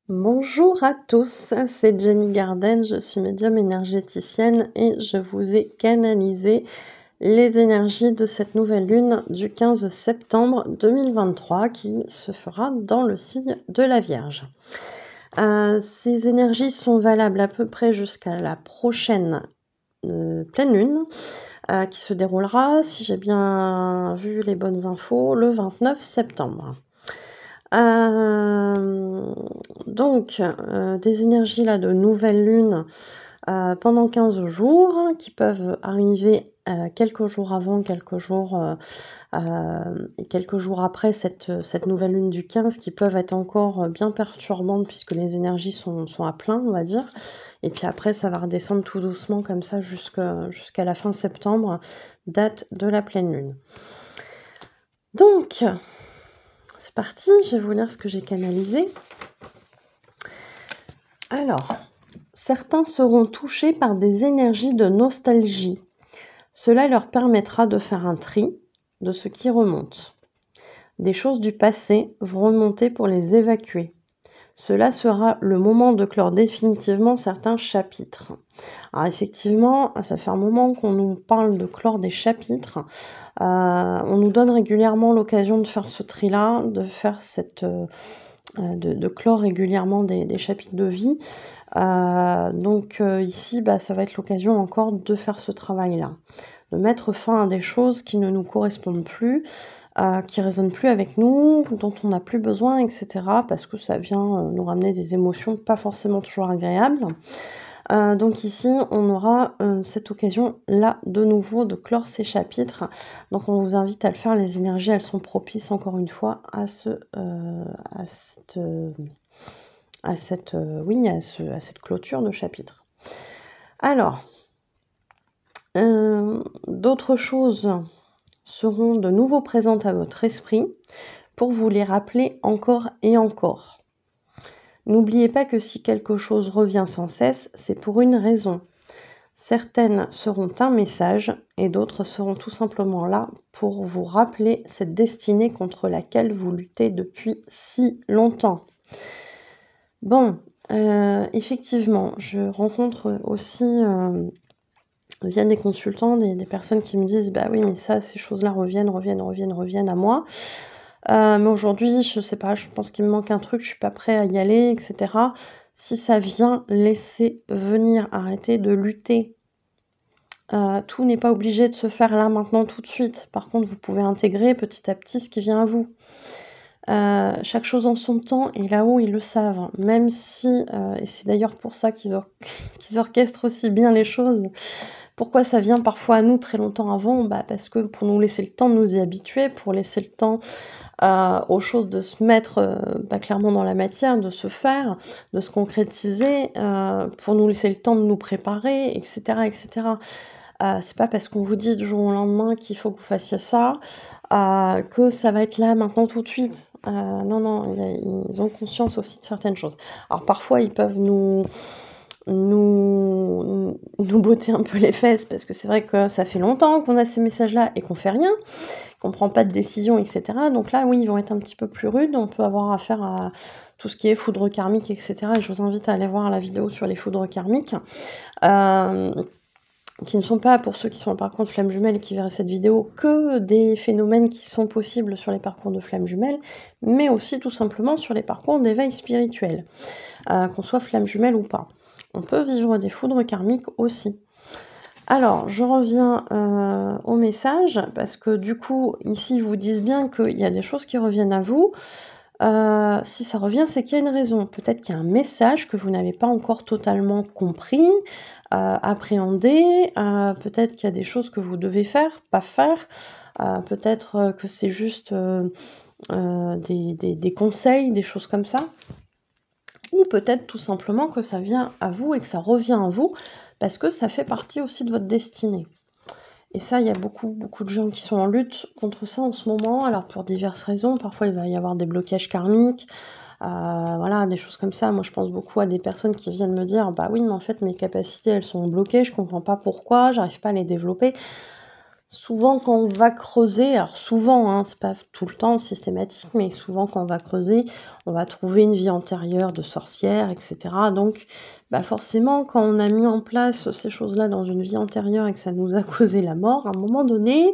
Bonjour à tous, c'est Jenny Garden, je suis médium énergéticienne et je vous ai canalisé les énergies de cette nouvelle lune du 15 septembre 2023 qui se fera dans le signe de la Vierge. Ces énergies sont valables à peu près jusqu'à la prochaine pleine lune qui se déroulera, si j'ai bien vu les bonnes infos, le 29 septembre. Donc des énergies là de nouvelle lune pendant 15 jours qui peuvent arriver quelques jours avant, quelques jours et quelques jours après cette nouvelle lune du 15 qui peuvent être encore bien perturbantes puisque les énergies sont à plein, on va dire. Et puis après, ça va redescendre tout doucement comme ça jusqu'à la fin septembre, date de la pleine lune. Donc, c'est parti, je vais vous lire ce que j'ai canalisé. Alors, certains seront touchés par des énergies de nostalgie. Cela leur permettra de faire un tri de ce qui remonte. Des choses du passé vont remonter pour les évacuer. Cela sera le moment de clore définitivement certains chapitres. Alors effectivement, ça fait un moment qu'on nous parle de clore des chapitres. On nous donne régulièrement l'occasion de faire ce tri-là, de faire de clore régulièrement des chapitres de vie. Donc ici, ça va être l'occasion encore de faire ce travail-là, de mettre fin à des choses qui ne nous correspondent plus, qui résonnent plus avec nous, dont on n'a plus besoin, etc. Parce que ça vient nous ramener des émotions pas forcément toujours agréables. Donc ici, on aura cette occasion-là de nouveau de clore ces chapitres. Donc on vous invite à le faire, les énergies, elles sont propices encore une fois à cette clôture de chapitre. Alors, d'autres choses seront de nouveau présentes à votre esprit pour vous les rappeler encore et encore. N'oubliez pas que si quelque chose revient sans cesse, c'est pour une raison. Certaines seront un message et d'autres seront tout simplement là pour vous rappeler cette destinée contre laquelle vous luttez depuis si longtemps. Bon, effectivement, je rencontre aussi via des consultants des personnes qui me disent bah oui, mais ça, ces choses-là reviennent à moi. Mais aujourd'hui, je sais pas, je pense qu'il me manque un truc, je suis pas prêt à y aller, etc. Si ça vient, laissez venir, arrêtez de lutter. Tout n'est pas obligé de se faire là, maintenant, tout de suite. Par contre, vous pouvez intégrer petit à petit ce qui vient à vous. Chaque chose en son temps et là-haut, ils le savent. Même si, et c'est d'ailleurs pour ça qu'ils orchestrent aussi bien les choses. Pourquoi ça vient parfois à nous très longtemps avant? Parce que pour nous laisser le temps de nous y habituer, pour laisser le temps aux choses de se mettre clairement dans la matière, de se faire, de se concrétiser, pour nous laisser le temps de nous préparer, etc. etc. C'est pas parce qu'on vous dit du jour au lendemain qu'il faut que vous fassiez ça, que ça va être là maintenant tout de suite. Non, ils ont conscience aussi de certaines choses. Alors parfois ils peuvent nous botter un peu les fesses parce que c'est vrai que ça fait longtemps qu'on a ces messages-là et qu'on fait rien, qu'on prend pas de décision, etc. Donc là, oui, ils vont être un petit peu plus rudes. On peut avoir affaire à tout ce qui est foudre karmique, etc. Et je vous invite à aller voir la vidéo sur les foudres karmiques. Qui ne sont pas, pour ceux qui sont en parcours de flamme jumelle et qui verraient cette vidéo, que des phénomènes qui sont possibles sur les parcours de flamme jumelle, mais aussi tout simplement sur les parcours d'éveil spirituel, qu'on soit flamme jumelle ou pas. On peut vivre des foudres karmiques aussi. Alors, je reviens au message, parce que du coup, ici, ils vous disent bien qu'il y a des choses qui reviennent à vous. Si ça revient, c'est qu'il y a une raison. Peut-être qu'il y a un message que vous n'avez pas encore totalement compris, appréhendé. Peut-être qu'il y a des choses que vous devez faire, pas faire. Peut-être que c'est juste des conseils, des choses comme ça. Ou peut-être tout simplement que ça vient à vous et que ça revient à vous, parce que ça fait partie aussi de votre destinée. Et ça, il y a beaucoup de gens qui sont en lutte contre ça en ce moment, alors pour diverses raisons. Parfois, il va y avoir des blocages karmiques, voilà, des choses comme ça. Moi, je pense beaucoup à des personnes qui viennent me dire « Bah oui, mais en fait, mes capacités, elles sont bloquées, je comprends pas pourquoi, j'arrive pas à les développer. » Souvent quand on va creuser, alors souvent, hein, c'est pas tout le temps systématique, mais souvent quand on va creuser, on va trouver une vie antérieure de sorcière et cetera. Donc, bah, forcément quand on a mis en place ces choses-là dans une vie antérieure et que ça nous a causé la mort, à un moment donné,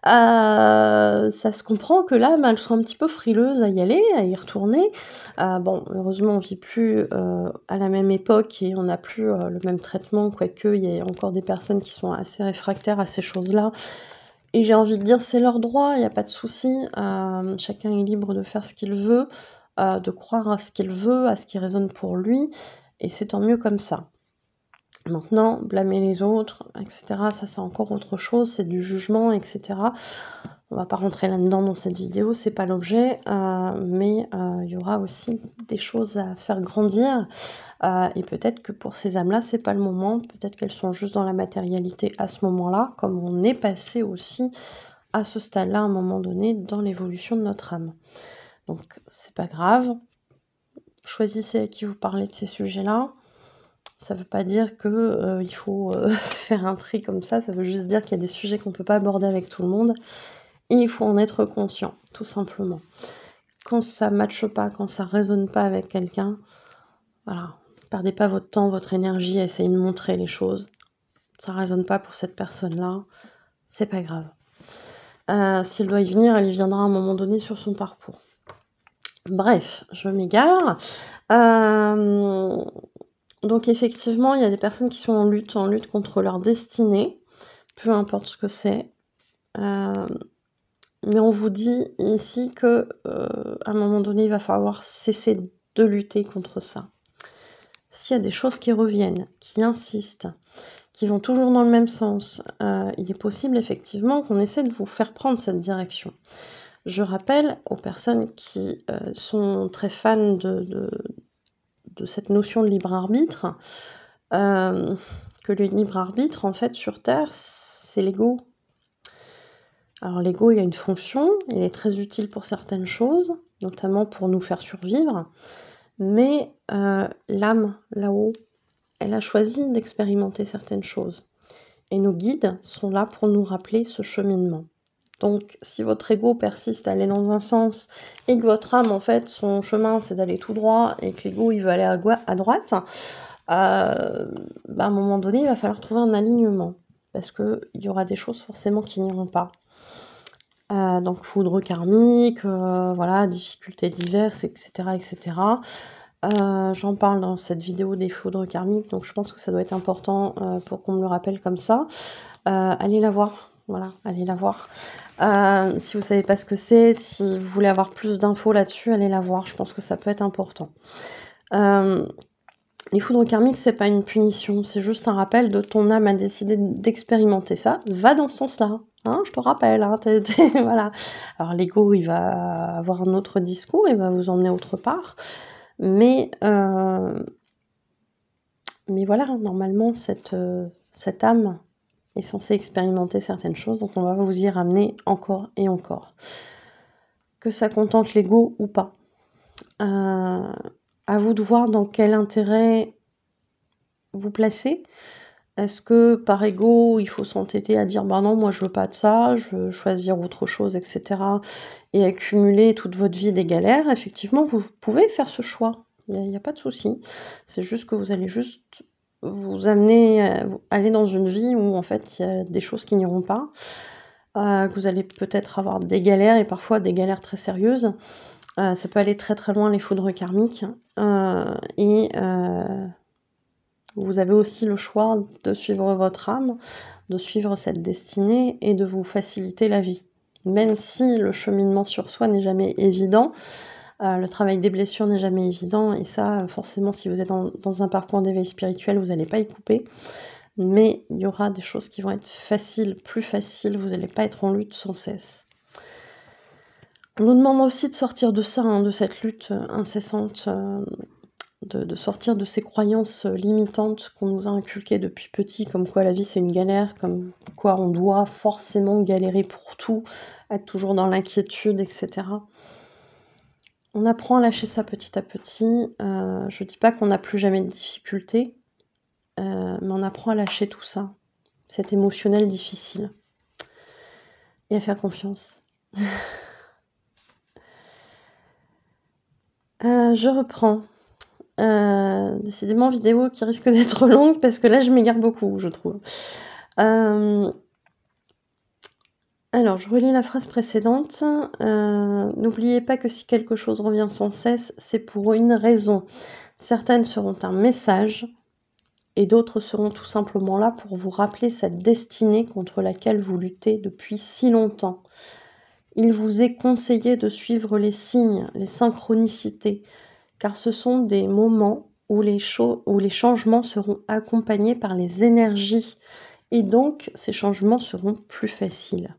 ça se comprend que l'âme, elle soit un petit peu frileuse à y aller, à y retourner. Bon, heureusement, on vit plus, à la même époque et on n'a plus, le même traitement, quoique il y a encore des personnes qui sont assez réfractaires à ces choses-là et j'ai envie de dire: «C'est leur droit, il y a pas de souci». Chacun est libre de faire ce qu'il veut, de croire à ce qu'il veut, à ce qui résonne pour lui et c'est tant mieux comme ça. Maintenant, blâmer les autres et cetera, ça c'est encore autre chose, c'est du jugement et cetera. On va pas rentrer là-dedans dans cette vidéo, c'est pas l'objet, mais il y aura aussi des choses à faire grandir, et peut-être que pour ces âmes-là, c'est pas le moment, peut-être qu'elles sont juste dans la matérialité à ce moment-là, comme on est passé aussi à ce stade-là, à un moment donné, dans l'évolution de notre âme. Donc c'est pas grave, choisissez à qui vous parlez de ces sujets-là. Ça veut pas dire que, il faut, faire un tri comme ça veut juste dire qu'il y a des sujets qu'on peut pas aborder avec tout le monde et il faut en être conscient, tout simplement. Quand ça matche pas, quand ça résonne pas avec quelqu'un, voilà, perdez pas votre temps, votre énergie à essayer de montrer les choses. Ça résonne pas pour cette personne-là, c'est pas grave. S'il doit y venir, elle y viendra à un moment donné sur son parcours. Bref, je m'égare. Donc effectivement, il y a des personnes qui sont en lutte contre leur destinée, peu importe ce que c'est. Mais on vous dit ici que, à un moment donné, il va falloir cesser de lutter contre ça. S'il y a des choses qui reviennent, qui insistent, qui vont toujours dans le même sens, il est possible effectivement qu'on essaie de vous faire prendre cette direction. Je rappelle aux personnes qui, sont très fans de cette notion de libre arbitre, que le libre arbitre, en fait, sur Terre, c'est l'ego. Alors l'ego, il a une fonction, il est très utile pour certaines choses, notamment pour nous faire survivre, mais l'âme, là-haut, elle a choisi d'expérimenter certaines choses. Et nos guides sont là pour nous rappeler ce cheminement. Donc si votre ego persiste à aller dans un sens et que votre âme, en fait, son chemin, c'est d'aller tout droit et que l'ego, il veut aller à droite, à un moment donné, il va falloir trouver un alignement parce qu'il y aura des choses forcément qui n'iront pas. Donc foudre karmique, voilà, difficultés diverses et cetera et cetera. J'en parle dans cette vidéo des foudres karmiques, donc je pense que ça doit être important, pour qu'on me le rappelle comme ça. Allez la voir, voilà, allez la voir. Si vous savez pas ce que c'est, si vous voulez avoir plus d'infos là-dessus, allez la voir, je pense que ça peut être important. Les foudres karmiques, c'est pas une punition, c'est juste un rappel de ton âme a décidé d'expérimenter ça, va dans ce sens-là, hein, je te rappelle, hein, voilà. Alors l'ego, il va avoir un autre discours, il va vous emmener autre part, mais voilà, normalement cette âme est censée expérimenter certaines choses, donc on va vous y ramener encore et encore. Que ça contente l'ego ou pas. À vous de voir dans quel intérêt vous placez. Est-ce que par ego, il faut s'entêter à dire bah non, moi je veux pas de ça, je veux choisir autre chose, etc. et accumuler toute votre vie des galères? Effectivement, vous pouvez faire ce choix. Il n'y a pas de souci. C'est juste que vous allez juste vous amener, aller dans une vie où en fait il y a des choses qui n'iront pas, que vous allez peut-être avoir des galères et parfois des galères très sérieuses. Ça peut aller très très loin les foudres karmiques, et vous avez aussi le choix de suivre votre âme, de suivre cette destinée et de vous faciliter la vie. Même si le cheminement sur soi n'est jamais évident, le travail des blessures n'est jamais évident et ça, forcément, si vous êtes dans un parcours d'éveil spirituel, vous n'allez pas y couper. Mais il y aura des choses qui vont être faciles, plus faciles, vous n'allez pas être en lutte sans cesse. On nous demande aussi de sortir de ça, hein, de cette lutte incessante, de sortir de ces croyances limitantes qu'on nous a inculquées depuis petit, comme quoi la vie c'est une galère, comme quoi on doit forcément galérer pour tout, être toujours dans l'inquiétude, etc. On apprend à lâcher ça petit à petit. Je dis pas qu'on n'a plus jamais de difficultés, mais on apprend à lâcher tout ça, cet émotionnel difficile. et à faire confiance. Je reprends. Décidément, vidéo qui risque d'être longue parce que là, je m'égare beaucoup, je trouve. Alors, je relis la phrase précédente. N'oubliez pas que si quelque chose revient sans cesse, c'est pour une raison. Certaines seront un message et d'autres seront tout simplement là pour vous rappeler cette destinée contre laquelle vous luttez depuis si longtemps. Il vous est conseillé de suivre les signes, les synchronicités, car ce sont des moments où les changements seront accompagnés par les énergies et donc ces changements seront plus faciles.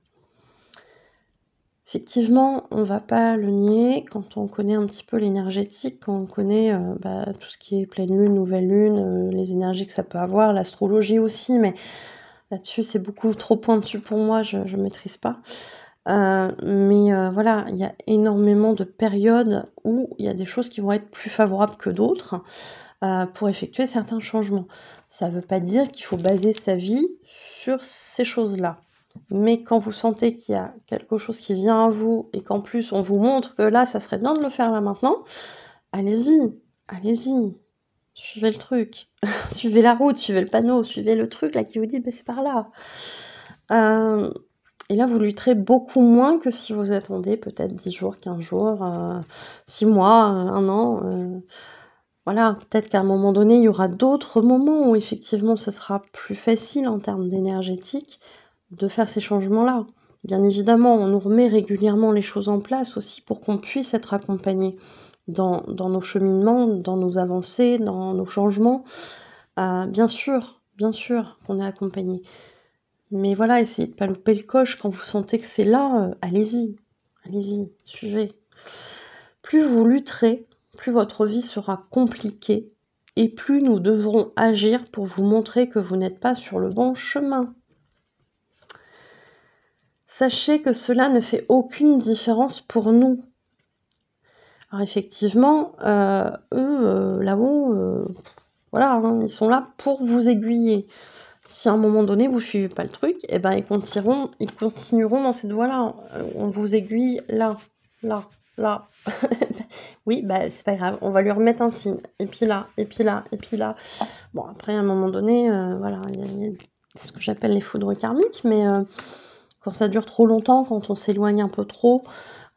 Effectivement, on ne va pas le nier quand on connaît un petit peu l'énergétique, quand on connaît tout ce qui est pleine lune, nouvelle lune, les énergies que ça peut avoir, l'astrologie aussi, mais là-dessus c'est beaucoup trop pointu pour moi, je ne maîtrise pas. Voilà, il y a énormément de périodes où il y a des choses qui vont être plus favorables que d'autres pour effectuer certains changements. Ça ne veut pas dire qu'il faut baser sa vie sur ces choses-là. Mais quand vous sentez qu'il y a quelque chose qui vient à vous et qu'en plus on vous montre que là, ça serait bien de le faire là maintenant, allez-y, allez-y, suivez le truc, suivez la route, suivez le panneau, suivez le truc là qui vous dit c'est par là. Et là, vous lutterez beaucoup moins que si vous attendez peut-être 10 jours, 15 jours, 6 mois, 1 an. Voilà, peut-être qu'à un moment donné, il y aura d'autres moments où effectivement ce sera plus facile en termes d'énergétique de faire ces changements-là. Bien évidemment, on nous remet régulièrement les choses en place aussi pour qu'on puisse être accompagné dans nos cheminements, dans nos avancées, dans nos changements. Bien sûr qu'on est accompagné. Mais voilà, essayez de ne pas louper le coche. Quand vous sentez que c'est là, allez-y, allez-y, suivez. Plus vous lutterez, plus votre vie sera compliquée et plus nous devrons agir pour vous montrer que vous n'êtes pas sur le bon chemin. Sachez que cela ne fait aucune différence pour nous. Alors effectivement, eux, là-haut, voilà, hein, ils sont là pour vous aiguiller. Si à un moment donné, vous ne suivez pas le truc, eh ben, ils continueront dans cette voie-là. On vous aiguille là, là, là. Oui, c'est pas grave, on va lui remettre un signe. Et puis là, et puis là, et puis là. Bon, après, à un moment donné, voilà, il y a ce que j'appelle les foudres karmiques, mais quand ça dure trop longtemps, quand on s'éloigne un peu trop,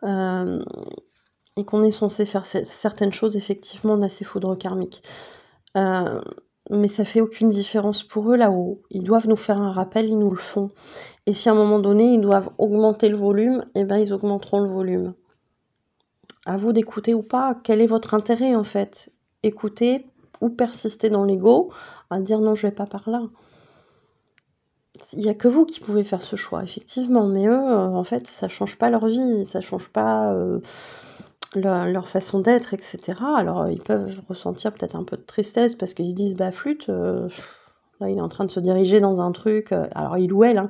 et qu'on est censé faire certaines choses, effectivement, on a ces foudres karmiques. Mais ça fait aucune différence pour eux là-haut. Ils doivent nous faire un rappel, ils nous le font. Et si à un moment donné, ils doivent augmenter le volume, eh ben, ils augmenteront le volume. À vous d'écouter ou pas. Quel est votre intérêt, en fait? Écouter ou persister dans l'ego, à dire non, je vais pas par là. Il n'y a que vous qui pouvez faire ce choix, effectivement. Mais eux, en fait, ça change pas leur vie, ça change pas leur façon d'être, etc. Alors, ils peuvent ressentir peut-être un peu de tristesse parce qu'ils se disent, flûte, là, il est en train de se diriger dans un truc, alors il ou elle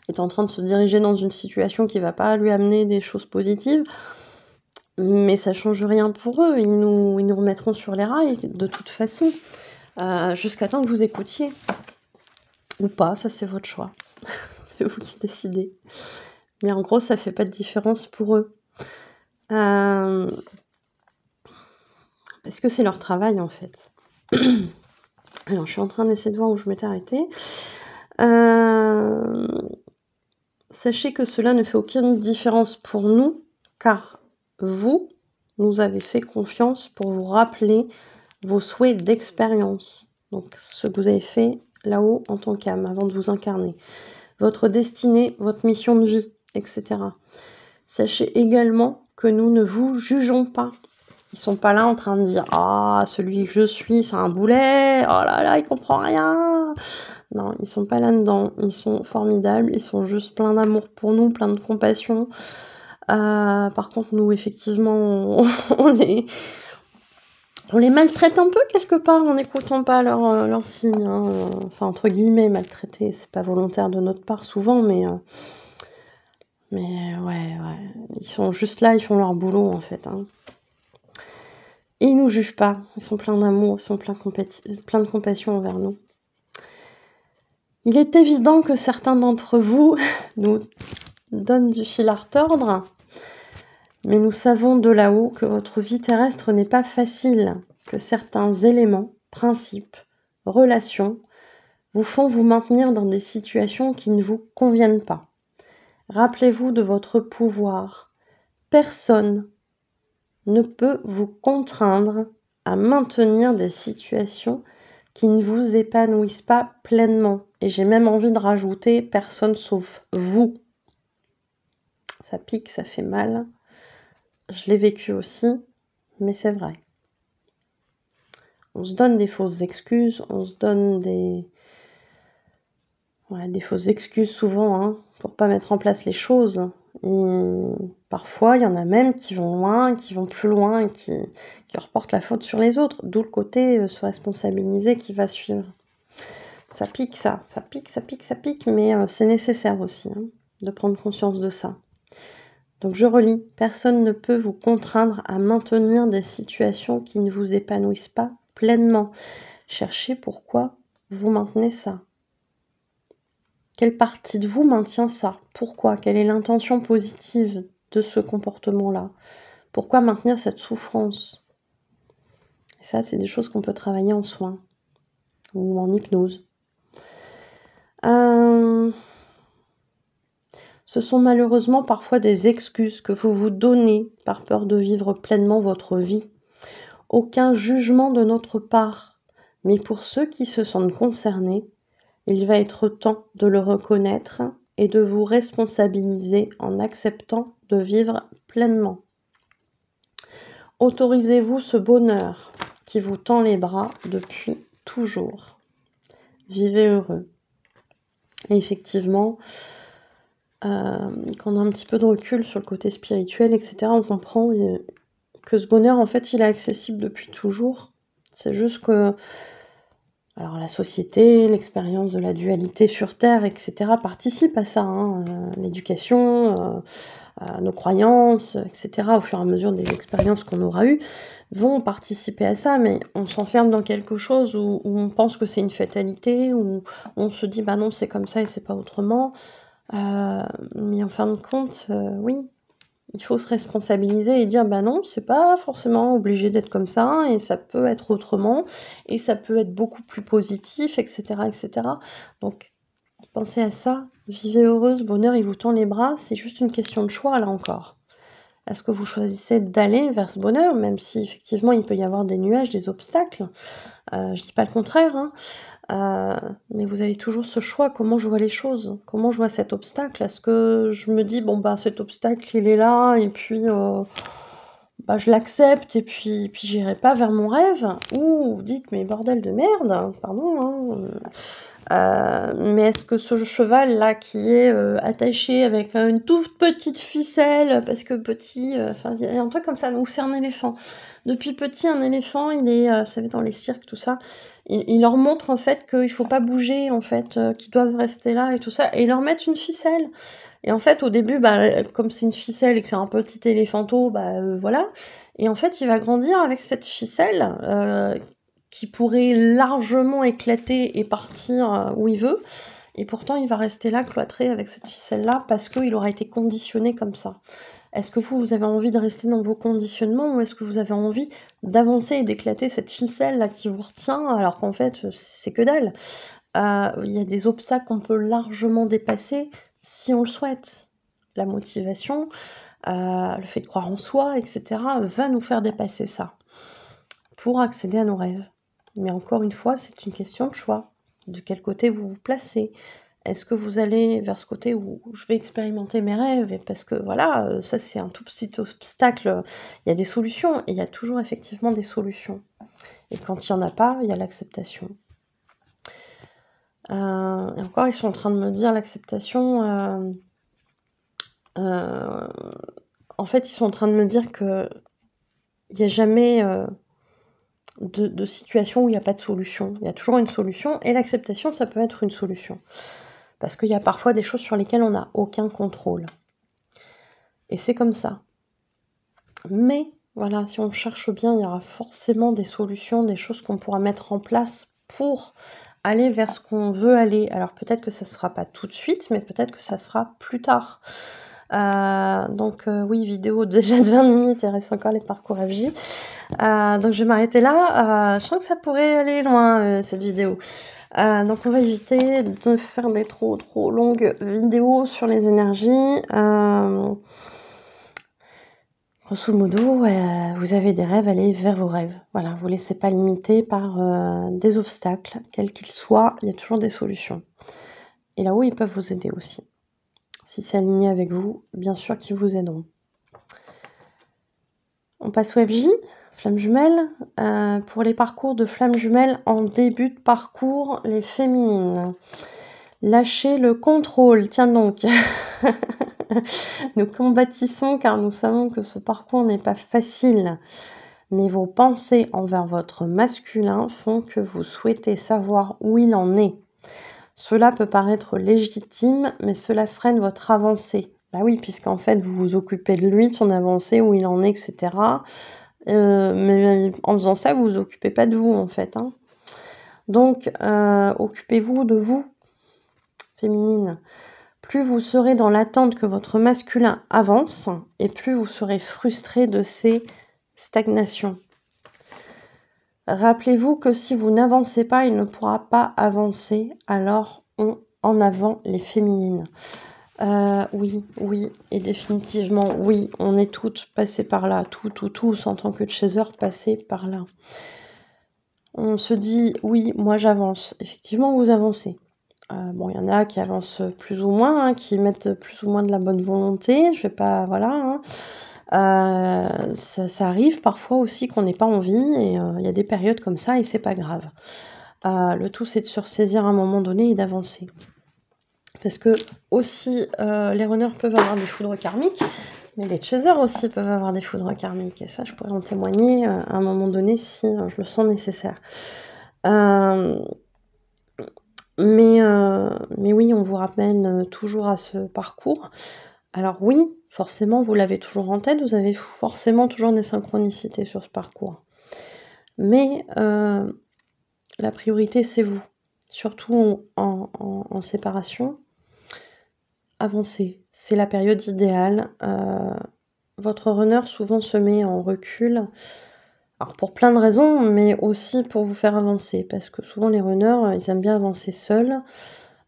est en train de se diriger dans une situation qui va pas lui amener des choses positives, mais ça change rien pour eux, ils nous remettront sur les rails de toute façon, jusqu'à temps que vous écoutiez. Ou pas, ça c'est votre choix. C'est vous qui décidez. Mais en gros, ça fait pas de différence pour eux. Parce que c'est leur travail en fait. Alors, je suis en train d'essayer de voir où je m'étais arrêtée. Sachez que cela ne fait aucune différence pour nous, car vous nous avez fait confiance pour vous rappeler vos souhaits d'expérience. Donc, ce que vous avez fait là-haut en tant qu'âme, avant de vous incarner. Votre destinée, votre mission de vie, etc. Sachez également que nous ne vous jugeons pas. Ils sont pas là en train de dire « Ah, celui que je suis, c'est un boulet. Oh là là, il comprend rien. » Non, ils sont pas là-dedans. Ils sont formidables. Ils sont juste pleins d'amour pour nous, pleins de compassion. Par contre, nous, effectivement, on les maltraite un peu quelque part en n'écoutant pas leurs signes. Hein. Enfin, entre guillemets, maltraiter, c'est pas volontaire de notre part souvent, mais ouais. Ils sont juste là, ils font leur boulot en fait. Hein. Et ils nous jugent pas. Ils sont pleins d'amour, ils sont pleins de compassion envers nous. Il est évident que certains d'entre vous, nous donne du fil à retordre. Mais nous savons de là-haut que votre vie terrestre n'est pas facile, que certains éléments, principes, relations vous font vous maintenir dans des situations qui ne vous conviennent pas. Rappelez-vous de votre pouvoir. Personne ne peut vous contraindre à maintenir des situations qui ne vous épanouissent pas pleinement. Et j'ai même envie de rajouter personne sauf vous. Ça pique, ça fait mal. Je l'ai vécu aussi, mais c'est vrai. On se donne des fausses excuses, on se donne des fausses excuses souvent hein, pour pas mettre en place les choses. Et parfois, il y en a même qui vont loin, qui vont plus loin et qui reportent la faute sur les autres. D'où le côté se responsabiliser qui va suivre. Ça pique, ça pique, mais c'est nécessaire aussi hein, de prendre conscience de ça. Donc je relis, personne ne peut vous contraindre à maintenir des situations qui ne vous épanouissent pas pleinement. Cherchez pourquoi vous maintenez ça. Quelle partie de vous maintient ça? Pourquoi? Quelle est l'intention positive de ce comportement-là? Pourquoi maintenir cette souffrance? Et ça, c'est des choses qu'on peut travailler en soins ou en hypnose. Ce sont malheureusement parfois des excuses que vous vous donnez par peur de vivre pleinement votre vie. Aucun jugement de notre part, mais pour ceux qui se sentent concernés, il va être temps de le reconnaître et de vous responsabiliser en acceptant de vivre pleinement. Autorisez-vous ce bonheur qui vous tend les bras depuis toujours. Vivez heureux. Et effectivement, quand on a un petit peu de recul sur le côté spirituel, etc., on comprend que ce bonheur, en fait, il est accessible depuis toujours. C'est juste que alors la société, l'expérience de la dualité sur Terre, etc., participent à ça. Hein, l'éducation, nos croyances, etc., au fur et à mesure des expériences qu'on aura eues, vont participer à ça, mais on s'enferme dans quelque chose où on pense que c'est une fatalité, où on se dit « bah non, c'est comme ça et c'est pas autrement ». Mais en fin de compte, oui, il faut se responsabiliser et dire bah non, c'est pas forcément obligé d'être comme ça et ça peut être autrement et ça peut être beaucoup plus positif, etc., etc. Donc, pensez à ça, vivez heureuse, bonheur, il vous tend les bras, c'est juste une question de choix là encore. Est-ce que vous choisissez d'aller vers ce bonheur, même si effectivement il peut y avoir des nuages, des obstacles, je dis pas le contraire, hein, mais vous avez toujours ce choix, comment je vois les choses, comment je vois cet obstacle. Est-ce que je me dis, bon, bah, cet obstacle, il est là, et puis bah, je l'accepte, et puis j'irai pas vers mon rêve, ou vous dites, mais bordel de merde, pardon, mais est-ce que ce cheval-là qui est attaché avec une toute petite ficelle, parce que petit, enfin, il y a un truc comme ça, ou c'est un éléphant. Depuis petit, un éléphant, il est, vous savez, dans les cirques, tout ça, il leur montre en fait qu'il faut pas bouger, en fait, qu'ils doivent rester là et tout ça, et ils leur mettent une ficelle. Et en fait, au début, bah, comme c'est une ficelle et que c'est un petit éléphanteau, bah, voilà. Et en fait, il va grandir avec cette ficelle qui pourrait largement éclater et partir où il veut. Et pourtant, il va rester là, cloîtré avec cette ficelle-là, parce qu'il aura été conditionné comme ça. Est-ce que vous avez envie de rester dans vos conditionnements ou est-ce que vous avez envie d'avancer et d'éclater cette ficelle-là qui vous retient alors qu'en fait, c'est que dalle? Il y a des obstacles qu'on peut largement dépasser si on le souhaite. La motivation, le fait de croire en soi, etc., va nous faire dépasser ça pour accéder à nos rêves. Mais encore une fois, c'est une question de choix. De quel côté vous vous placez? Est-ce que vous allez vers ce côté où je vais expérimenter mes rêves? Et parce que voilà, ça c'est un tout petit obstacle. Il y a des solutions et il y a toujours effectivement des solutions. Et quand il n'y en a pas, il y a l'acceptation. Et encore, ils sont en train de me dire l'acceptation. En fait, ils sont en train de me dire que il n'y a jamais de situation où il n'y a pas de solution. Il y a toujours une solution et l'acceptation, ça peut être une solution. Parce qu'il y a parfois des choses sur lesquelles on n'a aucun contrôle. Et c'est comme ça. Mais voilà, si on cherche bien, il y aura forcément des solutions, des choses qu'on pourra mettre en place pour aller vers ce qu'on veut aller. Alors peut-être que ça se fera pas tout de suite, mais peut-être que ça se fera plus tard. Donc oui, vidéo déjà de 20 minutes, il reste encore les parcours FJ. Donc je vais m'arrêter là. Je sens que ça pourrait aller loin, cette vidéo. Donc on va éviter de faire des trop longues vidéos sur les énergies. Grosso modo, vous avez des rêves, allez vers vos rêves. Voilà, vous laissez pas limiter par des obstacles, quels qu'ils soient, il y a toujours des solutions. Et là-haut, ils peuvent vous aider aussi. Si c'est aligné avec vous, bien sûr qu'ils vous aideront. On passe au FJ, flamme jumelle. Pour les parcours de flamme jumelle en début de parcours, les féminines. Lâchez le contrôle, tiens donc. Nous combattissons car nous savons que ce parcours n'est pas facile. Mais vos pensées envers votre masculin font que vous souhaitez savoir où il en est. Cela peut paraître légitime, mais cela freine votre avancée. Bah oui, puisqu'en fait, vous vous occupez de lui, de son avancée, où il en est, etc. Mais en faisant ça, vous vous occupez pas de vous, en fait. Hein. Donc, occupez-vous de vous, féminine. Plus vous serez dans l'attente que votre masculin avance, et plus vous serez frustré de ces stagnations. Rappelez-vous que si vous n'avancez pas, il ne pourra pas avancer, alors en avant les féminines. Oui, et définitivement, oui, on est toutes passées par là, tous, en tant que chaser, passées par là. On se dit, oui, moi j'avance. Effectivement, vous avancez. Bon, il y en a qui avancent plus ou moins, hein, qui mettent plus ou moins de la bonne volonté. Je vais pas, voilà. Hein. Ça arrive parfois aussi qu'on n'ait pas envie, et il y a des périodes comme ça, et c'est pas grave. Le tout, c'est de se ressaisir à un moment donné et d'avancer. Parce que aussi, les runners peuvent avoir des foudres karmiques, mais les chasers aussi peuvent avoir des foudres karmiques. Et ça, je pourrais en témoigner à un moment donné si je le sens nécessaire. Mais oui, on vous ramène toujours à ce parcours. Alors oui, forcément, vous l'avez toujours en tête, vous avez forcément toujours des synchronicités sur ce parcours. Mais la priorité, c'est vous. Surtout en séparation. Avancez, c'est la période idéale. Votre runner souvent se met en recul, alors pour plein de raisons, mais aussi pour vous faire avancer, parce que souvent les runners, ils aiment bien avancer seuls,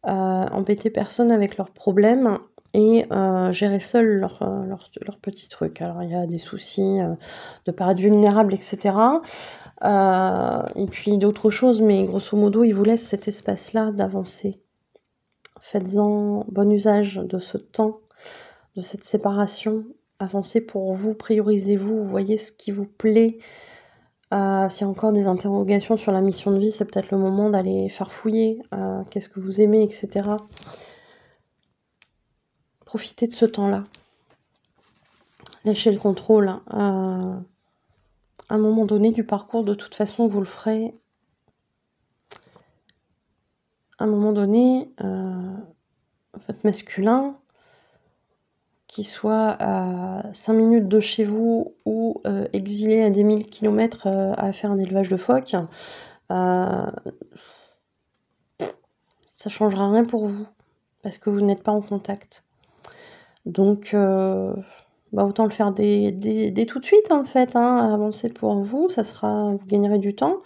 embêter personne avec leurs problèmes et gérer seuls leurs petits trucs. Alors il y a des soucis de paraître vulnérable, etc. Et puis d'autres choses, mais grosso modo, ils vous laissent cet espace-là d'avancer. Faites-en bon usage de ce temps, de cette séparation. Avancez pour vous, priorisez-vous, voyez ce qui vous plaît. S'il y a encore des interrogations sur la mission de vie, c'est peut-être le moment d'aller farfouiller. Qu'est-ce que vous aimez, etc. Profitez de ce temps-là. Lâchez le contrôle. À un moment donné du parcours, de toute façon, vous le ferez. À un moment donné, votre masculin, qu'il soit à 5 minutes de chez vous ou exilé à des 1000 km à faire un élevage de phoques, ça changera rien pour vous, parce que vous n'êtes pas en contact. Donc, autant le faire dès tout de suite, en fait, hein, avancer pour vous, vous gagnerez du temps.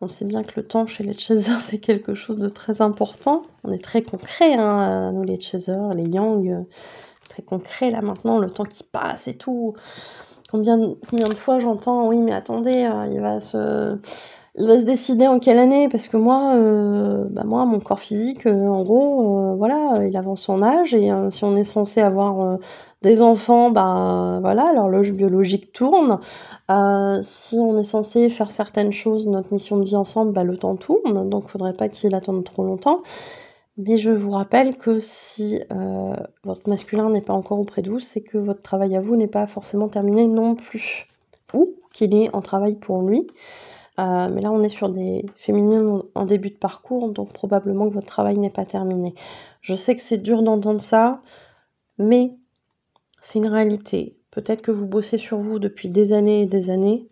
On sait bien que le temps chez les chasers, c'est quelque chose de très important. On est très concret, hein, nous les chasers, les yang, très concret là maintenant, le temps qui passe et tout. Combien de fois j'entends, oui mais attendez, il va se décider en quelle année, parce que moi, mon corps physique, en gros, voilà, il avance son âge, et si on est censé avoir des enfants, voilà, l'horloge biologique tourne. Si on est censé faire certaines choses, notre mission de vie ensemble, le temps tourne, donc faudrait pas qu'il attende trop longtemps. Mais je vous rappelle que si votre masculin n'est pas encore auprès de vous, c'est que votre travail à vous n'est pas forcément terminé non plus. Ou qu'il est en travail pour lui. Mais là, on est sur des féminines en début de parcours, donc probablement que votre travail n'est pas terminé. Je sais que c'est dur d'entendre ça, mais c'est une réalité. Peut-être que vous bossez sur vous depuis des années et des années.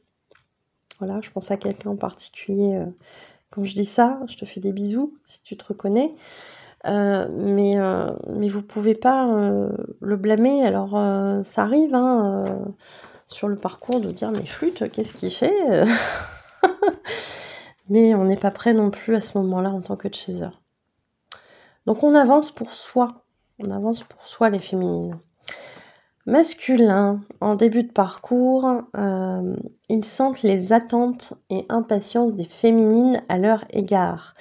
Voilà, je pense à quelqu'un en particulier Quand je dis ça, je te fais des bisous si tu te reconnais. Mais vous pouvez pas, le blâmer. Alors, ça arrive, hein, sur le parcours de dire: «Mais flûte, qu'est-ce qu'il fait?» Mais on n'est pas prêt non plus à ce moment-là en tant que chaser. Donc on avance pour soi. On avance pour soi les féminines. Masculin, en début de parcours, ils sentent les attentes et impatience des féminines à leur égard.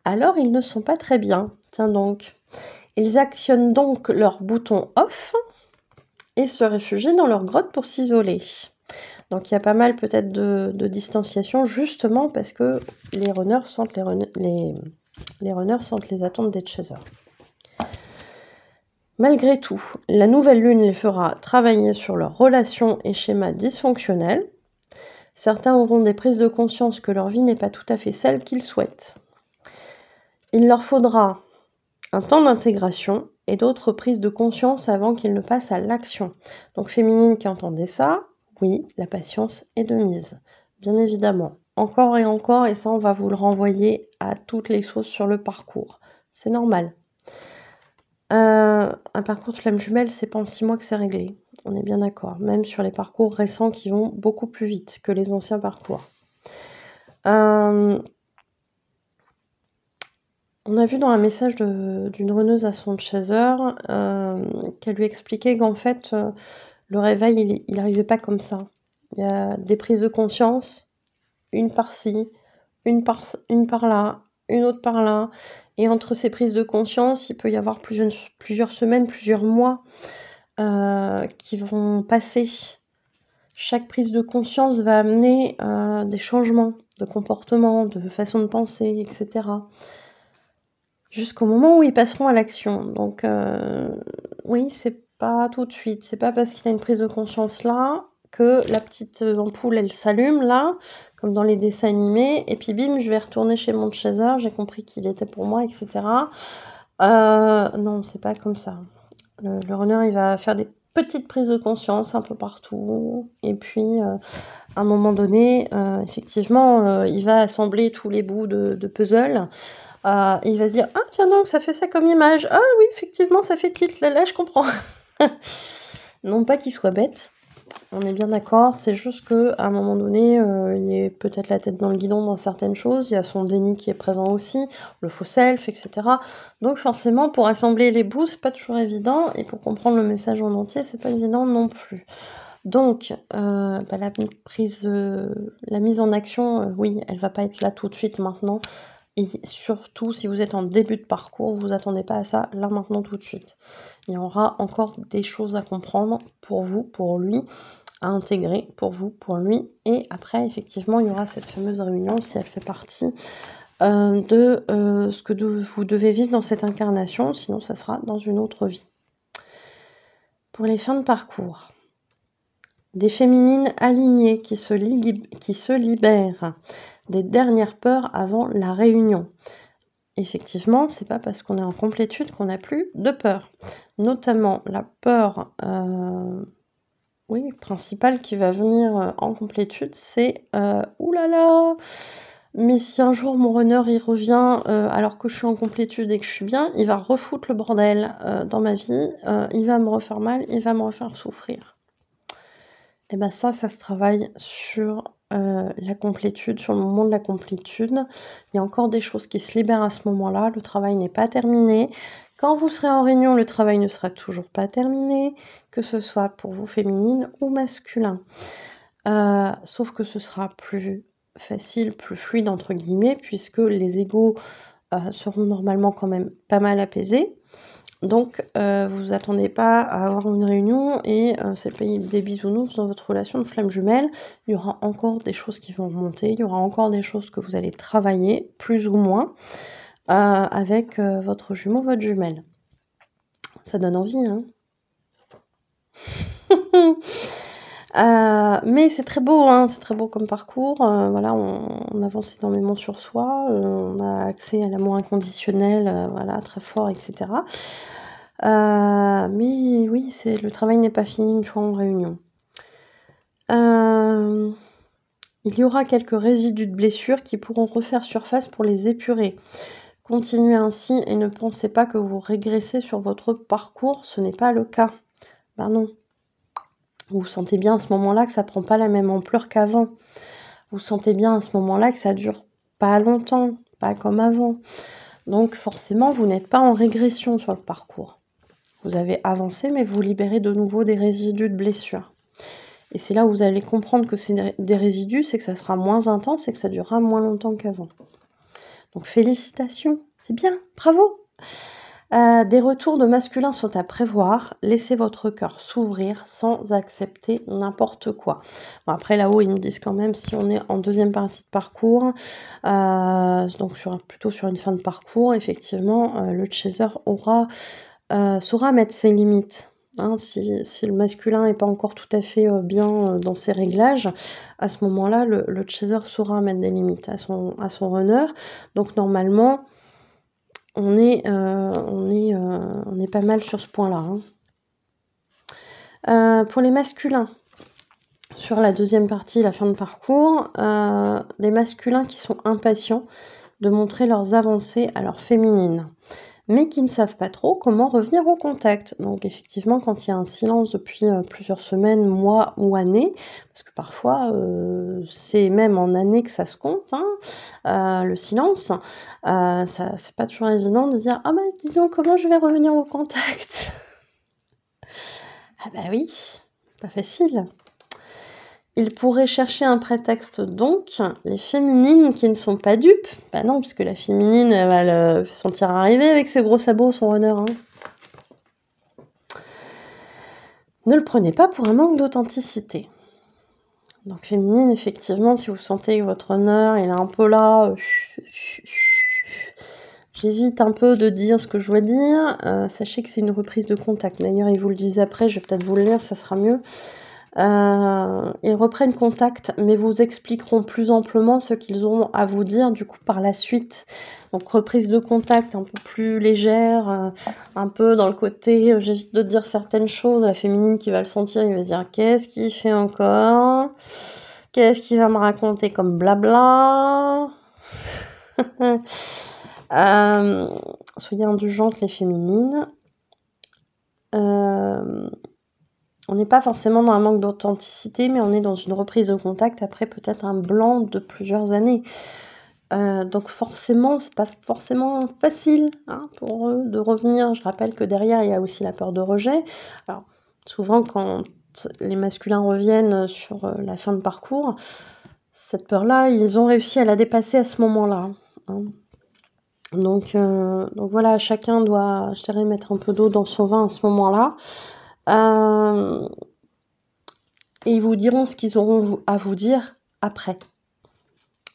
Alors ils ne sont pas très bien, tiens donc. Ils actionnent donc leur bouton off et se réfugient dans leur grotte pour s'isoler. Donc il y a pas mal peut-être de distanciation justement parce que les runners sentent les runners sentent les attentes des chasers. Malgré tout, la nouvelle lune les fera travailler sur leurs relations et schémas dysfonctionnels. Certains auront des prises de conscience que leur vie n'est pas tout à fait celle qu'ils souhaitent. Il leur faudra un temps d'intégration et d'autres prises de conscience avant qu'ils ne passent à l'action. Donc féminine qui entendait ça, oui, la patience est de mise, bien évidemment. Encore et ça on va vous le renvoyer à toutes les sauces sur le parcours. C'est normal. Un parcours de flamme jumelle, c'est pas en 6 mois que c'est réglé. On est bien d'accord. Même sur les parcours récents qui vont beaucoup plus vite que les anciens parcours. On a vu dans un message d'une runneuse à son chaser qu'elle lui expliquait qu'en fait, le réveil, il n'arrivait pas comme ça. Il y a des prises de conscience, une par-ci, une par là, une autre par là. Et entre ces prises de conscience, il peut y avoir plusieurs semaines, plusieurs mois qui vont passer. Chaque prise de conscience va amener des changements de comportement, de façon de penser, etc. Jusqu'au moment où ils passeront à l'action. Donc oui, c'est pas tout de suite. C'est pas parce qu'il y a une prise de conscience là que la petite ampoule, elle s'allume là, comme dans les dessins animés, et puis bim, je vais retourner chez mon chaser, j'ai compris qu'il était pour moi, etc. Non, c'est pas comme ça. Le runner, il va faire des petites prises de conscience un peu partout, et puis à un moment donné, effectivement, il va assembler tous les bouts de puzzle. Il va se dire: «Ah tiens donc, ça fait ça comme image. Ah oui, effectivement, ça fait tilt, là, je comprends». Non pas qu'il soit bête, on est bien d'accord, c'est juste qu'à un moment donné, il est peut-être la tête dans le guidon dans certaines choses, il y a son déni qui est présent aussi, le faux self, etc. Donc forcément, pour assembler les bouts, c'est pas toujours évident, et pour comprendre le message en entier, c'est pas évident non plus. Donc, la mise en action, oui, elle va pas être là tout de suite maintenant. Et surtout, si vous êtes en début de parcours, vous attendez pas à ça là, maintenant, tout de suite. Il y aura encore des choses à comprendre pour vous, pour lui, à intégrer pour vous, pour lui. Et après, effectivement, il y aura cette fameuse réunion, si elle fait partie de ce que vous devez vivre dans cette incarnation. Sinon, ça sera dans une autre vie. Pour les fins de parcours, des féminines alignées qui se libèrent des dernières peurs avant la réunion. Effectivement, c'est pas parce qu'on est en complétude qu'on n'a plus de peur. Notamment la peur principale qui va venir en complétude, c'est ouh là là, mais si un jour mon runner il revient alors que je suis en complétude et que je suis bien, il va refoutre le bordel dans ma vie, il va me refaire mal, il va me refaire souffrir. Et ben ça se travaille sur la complétude, sur le moment de la complétude. Il y a encore des choses qui se libèrent à ce moment-là, le travail n'est pas terminé. Quand vous serez en réunion, le travail ne sera toujours pas terminé, que ce soit pour vous féminine ou masculin. Sauf que ce sera plus facile, plus fluide entre guillemets, puisque les égos seront normalement quand même pas mal apaisés. Donc, vous attendez pas à avoir une réunion et c'est le pays des bisounours dans votre relation de flamme jumelle. Il y aura encore des choses qui vont remonter, il y aura encore des choses que vous allez travailler, plus ou moins, avec votre jumeau, votre jumelle. Ça donne envie, hein? Mais c'est très beau, hein, c'est très beau comme parcours. Voilà, on avance énormément sur soi, on a accès à l'amour inconditionnel, voilà, très fort, etc. Mais oui, le travail n'est pas fini une fois en réunion. Il il y aura quelques résidus de blessures qui pourront refaire surface pour les épurer. Continuez ainsi et ne pensez pas que vous régressez sur votre parcours, ce n'est pas le cas. Ben non. Vous sentez bien à ce moment-là que ça prend pas la même ampleur qu'avant. Vous sentez bien à ce moment-là que ça dure pas longtemps, pas comme avant. Donc forcément, vous n'êtes pas en régression sur le parcours. Vous avez avancé, mais vous libérez de nouveau des résidus de blessures. Et c'est là où vous allez comprendre que c'est des résidus, c'est que ça sera moins intense et que ça durera moins longtemps qu'avant. Donc félicitations, c'est bien, bravo. Des retours de masculin sont à prévoir. Laissez votre cœur s'ouvrir sans accepter n'importe quoi. Bon, après là-haut, ils me disent quand même si on est en deuxième partie de parcours, donc plutôt sur une fin de parcours, effectivement, le chaser saura mettre ses limites. Hein, si le masculin n'est pas encore tout à fait bien dans ses réglages, à ce moment-là, le chaser saura mettre des limites à son runner. Donc normalement, on est pas mal sur ce point-là. Hein. Pour les masculins, sur la deuxième partie, la fin de parcours, des masculins qui sont impatients de montrer leurs avancées à leur féminine, mais qui ne savent pas trop comment revenir au contact. Donc effectivement, quand il y a un silence depuis plusieurs semaines, mois ou années, parce que parfois c'est même en années que ça se compte, hein, le silence, c'est pas toujours évident de dire « Ah bah dis donc, comment je vais revenir au contact ?» Ah bah oui, pas facile. Il pourrait chercher un prétexte donc, les féminines qui ne sont pas dupes. Bah non, puisque la féminine, elle va le sentir arriver avec ses gros sabots, son runner. Hein. Ne le prenez pas pour un manque d'authenticité. Donc féminine, effectivement, si vous sentez que votre runner, il est un peu là... J'évite un peu de dire ce que je dois dire. Sachez que c'est une reprise de contact. D'ailleurs, ils vous le disent après, je vais peut-être vous le lire, ça sera mieux. Ils reprennent contact, mais vous expliqueront plus amplement ce qu'ils auront à vous dire du coup par la suite. Donc reprise de contact un peu plus légère, un peu dans le côté j'évite de dire certaines choses. La féminine qui va le sentir, il va se dire qu'est-ce qu'il fait encore, qu'est-ce qu'il va me raconter comme blabla. Soyez indulgentes les féminines. On n'est pas forcément dans un manque d'authenticité, mais on est dans une reprise de contact après peut-être un blanc de plusieurs années. Donc forcément, c'est pas forcément facile pour eux de revenir. Je rappelle que derrière, il y a aussi la peur de rejet. Alors, souvent, quand les masculins reviennent sur la fin de parcours, cette peur-là, ils ont réussi à la dépasser à ce moment-là. Hein. Donc voilà, chacun doit, je dirais, mettre un peu d'eau dans son vin à ce moment-là. Et ils vous diront ce qu'ils auront à vous dire après.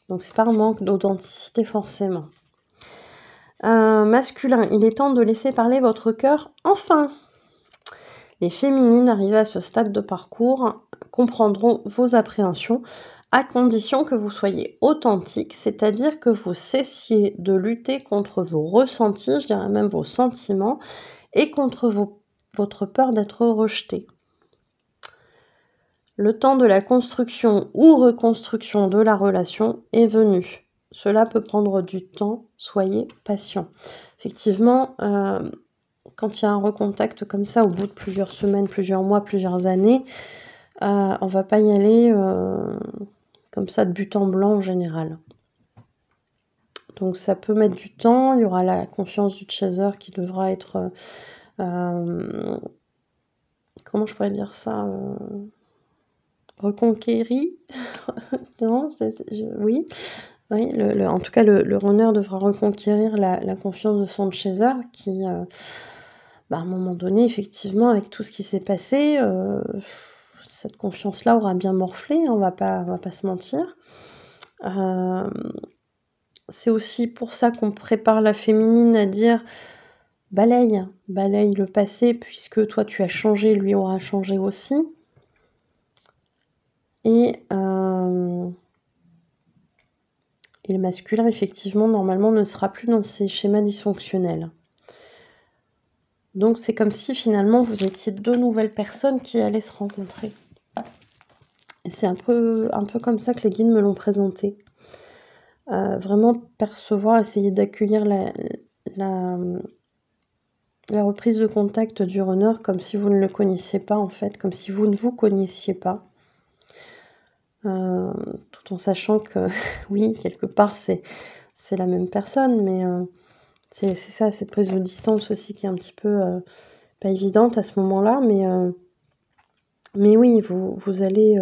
Donc c'est pas un manque d'authenticité forcément. Masculin, il est temps de laisser parler votre cœur enfin. Les féminines arrivées à ce stade de parcours comprendront vos appréhensions à condition que vous soyez authentique, c'est-à-dire que vous cessiez de lutter contre vos ressentis, je dirais même vos sentiments, et contre votre peur d'être rejeté. Le temps de la construction ou reconstruction de la relation est venu. Cela peut prendre du temps, soyez patient. Effectivement, quand il y a un recontact comme ça, au bout de plusieurs semaines, plusieurs mois, plusieurs années, on va pas y aller comme ça de but en blanc en général. Donc ça peut mettre du temps, il y aura la confiance du chaser qui devra être... comment je pourrais dire ça reconquéri. Non, oui. En tout cas, le runner devra reconquérir la confiance de son chaser qui, à un moment donné, effectivement, avec tout ce qui s'est passé, cette confiance-là aura bien morflé, on va pas se mentir. C'est aussi pour ça qu'on prépare la féminine à dire balaye le passé, puisque toi tu as changé, lui aura changé aussi. Et le masculin, effectivement, normalement, ne sera plus dans ces schémas dysfonctionnels. Donc, c'est comme si, finalement, vous étiez deux nouvelles personnes qui allaient se rencontrer. Et c'est un peu comme ça que les guides me l'ont présenté. Vraiment percevoir, essayer d'accueillir la, la reprise de contact du runner comme si vous ne le connaissiez pas en fait, comme si vous ne vous connaissiez pas. Tout en sachant que oui, quelque part c'est la même personne, mais c'est ça, cette prise de distance aussi qui est un petit peu, pas évidente à ce moment-là, mais oui, vous allez,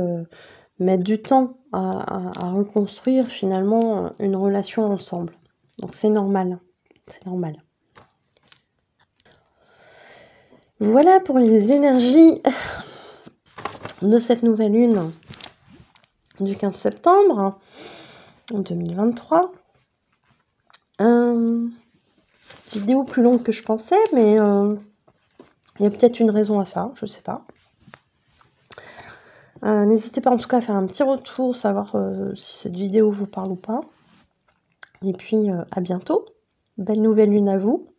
mettre du temps à reconstruire finalement, une relation ensemble. Donc c'est normal, c'est normal. Voilà pour les énergies de cette nouvelle lune du 15 septembre 2023. Vidéo plus longue que je pensais, mais il y a peut-être une raison à ça, je sais pas. N'hésitez pas en tout cas à faire un petit retour, savoir si cette vidéo vous parle ou pas. Et puis à bientôt. Belle nouvelle lune à vous.